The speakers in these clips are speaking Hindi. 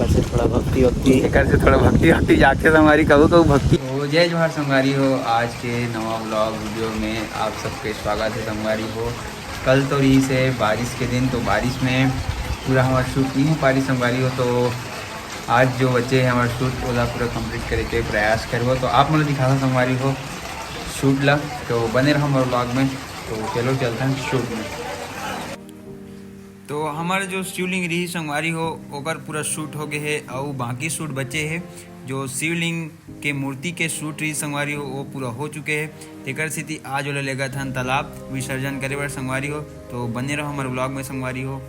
से थोड़ा भक्ति वक्ति जाके संगवारी कबू कबू भक्ति तो जय जोहार संगवारी हो। आज के नवा व्लॉग वीडियो में आप सबके स्वागत है संगवारी हो। कल तो रही से बारिश के दिन, तो बारिश में पूरा हमारा शूट नहीं हो पा रही संगवारी हो। तो आज जो बच्चे हैं हमारा शूट ओला पूरा कंप्लीट करे के प्रयास करबो। तो आप मतलब दिखा संगवारी हो शूट ला, तो बने रहो हमारे व्लॉग में। तो चलो चलते हैं शूट में। तो हमारे जो शिवलिंग रही संगवारी हो ओकर पूरा शूट हो गए है और बाकी शूट बचे है। जो शिवलिंग के मूर्ति के शूट रही संगवारी हो वो पूरा हो चुके हैं। तेकर स्थिति आज वाला लेगा था तालाब विसर्जन करे बार संगवारी हो। तो बने रहो हमारे ब्लॉग में संगवारी हो।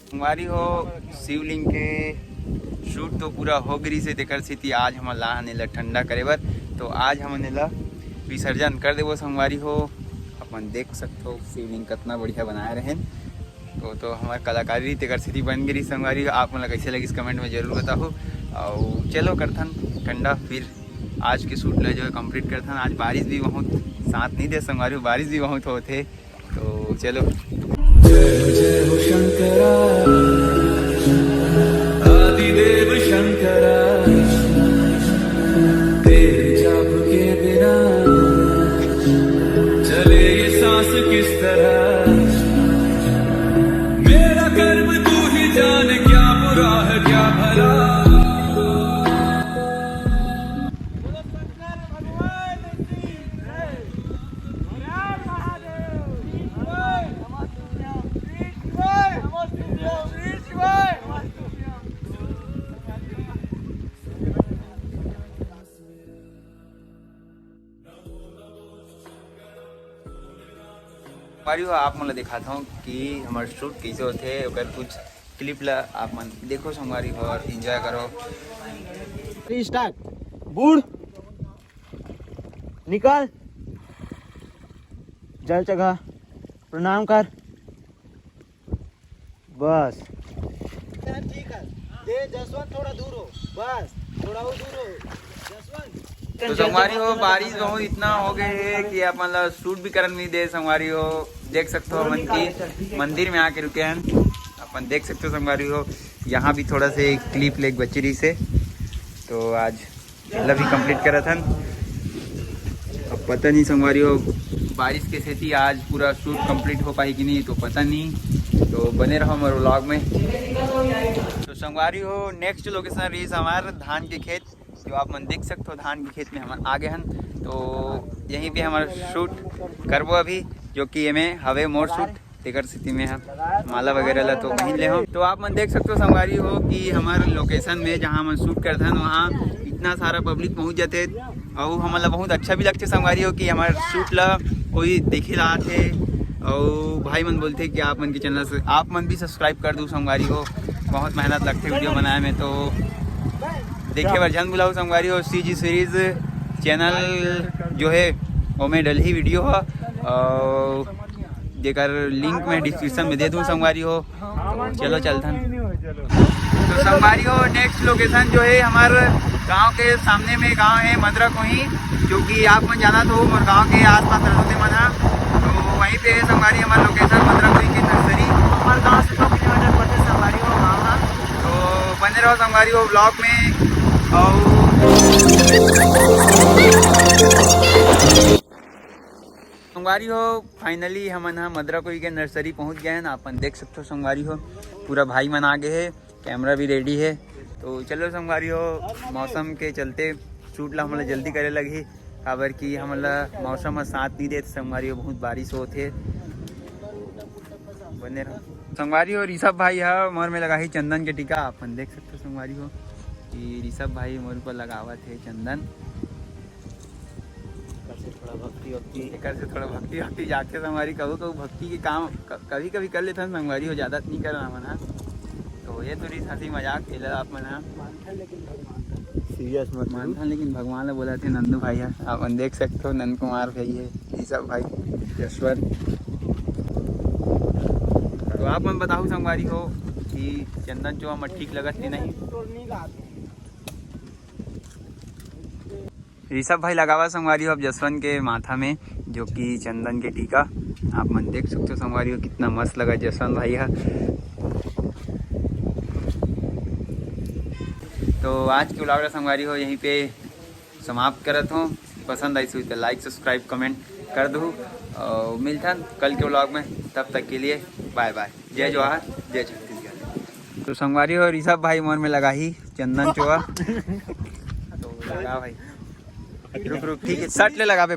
संगवारी हो शिवलिंग के शूट तो पूरा हो गई से तेकर स्थिति आज हम ला ठंडा करे बर। तो आज हम विसर्जन कर देवो संगवारी हो। अपन देख सकते हो शिवलिंग कितना बढ़िया बनाए रहे। तो हमारे कलाकारी तेकर स्थिति बन गई संगवारी हो। आप मतलब कैसे लगी इस कमेंट में जरूर बताओ। और चलो करथन ठंडा फिर आज के शूट ला जो है कंप्लीट करथन। आज बारिश भी बहुत साथ नहीं दे संगवारी हो, बारिश भी बहुत होते। तो चलो जय जय हो शंकरा आदिदेव शंकरा, तेरे जाप के बिना चले ये सांस किस तरह। मेरा कर्म तू ही जान, क्या बुरा है क्या भला। संगवारी हो आप मतलब दिखाता हूँ कि हमारे शूट कैसे होते हैं। अगर कुछ क्लिप ला आप मन देखो संगवारी हो और एंजॉय करो। स्टार्ट बूढ़ निकल जल जगह प्रणाम कर बस। ठीक है दे जसवंत थोड़ा दूर हो, बस थोड़ा और दूर हो जसवंत। तो संगवारी हो बारिश बहुत इतना हो गए है कि आप मतलब शूट भी करने नहीं दे संगवारी हो। देख सकते हो मन की मंदिर में आके रुके हैं अपन देख सकते हो संगवारी हो। यहाँ भी थोड़ा से क्लिप लेक बची रही से। तो आज मतलब भी कंप्लीट करा था। अब पता नहीं संगवारी हो बारिश के स्थिति आज पूरा शूट कंप्लीट हो पाई कि नहीं, तो पता नहीं। तो बने रहो हमारे व्लॉग में। तो संगवारी हो नेक्स्ट लोकेशन रही हमारे धान के खेत, जो आप मन देख सकते हो धान के खेत में हम आगे हैं। तो यहीं पे हमारा शूट करबो अभी, जो कि ये में हवे मोर शूट तेकर स्थिति में हम माला वगैरह ला तो वहीं ले हो। तो आप मन देख सकते हो संगवारी हो कि हमारे लोकेशन में जहाँ हम शूट करते हैं वहाँ इतना सारा पब्लिक पहुँच जाते और हमारा बहुत अच्छा भी लगते संगवारी हो कि हमारे शूट ला कोई देखे ला थे। और भाई मन बोलते कि आप मन के चैनल से आप मन भी सब्सक्राइब कर दो संगवारी हो। बहुत मेहनत लगती वीडियो बनाए में। तो देखिए वर्जन बुलाओ संगवारी हो CG सीरीज चैनल जो है वो में डल ही वीडियो हो और जेकर लिंक मैं डिस्क्रिप्शन में दे दूँ संगवारी हो। तो चलो चलथन। तो संगवारी हो नेक्स्ट लोकेशन जो है हमारे गांव के सामने में गांव है मदरा कोही, जो कि आप मन जाना तो हमारे गांव के आसपास रहते मन है। तो वहीं पे है संगवारी हमारा लोकेशन मदरा कोही की नर्सरी। हमारे गाँव से 2 किलोमीटर पड़ते संगवारी हो गाँव है। तो बने रहो संगवारी हो ब्लॉग में। संगवारी हो फाइनली हम मदरा कोई के नर्सरी पहुंच गए हैं ना। अपन देख सकते हो संगवारी हो पूरा भाई मन आगे है, कैमरा भी रेडी है। तो चलो संगवारी हो मौसम के चलते शूट ला हमला जल्दी करे लगी काबर कि हमला मौसम साथ नहीं देते संगवारी हो, बहुत बारिश होते। बने रहो संगवारी हो। ऋषभ भाई है मोर में लगा ही चंदन के टीका। अपन देख सकते हो संगवारी हो कि ऋषभ भाई मोर पर लगावत है चंदन। से थोड़ा भक्ति वक्ति जाके संगवारी कबू कबू भक्ति के काम कभी कभी कर लेते हैं संगवारी हो, ज़्यादा नहीं करना मना। तो ये तो रही हंसी मजाक खेला आप मना सीरियस मत मानता, लेकिन भगवान ने बोला थे नंदू भाई है। आप देख सकते हो नंद कुमार भाई है, ऋषभ भाई, यशवंत। तो आप मैं बताऊँ संगवारी हो कि चंदन जो हम ठीक लगत नहीं। ऋषभ भाई लगावा संगवारी हो अब जसवंत के माथा में, जो कि चंदन के टीका आप मन देख सकते हो संगवारी हो, कितना मस्त लगा जसवंत भाई है। तो आज के व्लॉग संगवारी हो यहीं पे समाप्त करत हूँ। पसंद आई तो लाइक सब्सक्राइब कमेंट कर दो। मिलता कल के व्लॉग में, तब तक के लिए बाय बाय। जय जवाहर जय छत्तीसगढ़। तो संगवारी हो ऋषभ भाई मन में लगा ही चंदन चोआ तो लगा भाई, रुक रुक ठीक है, शर्ट ले लगा पे।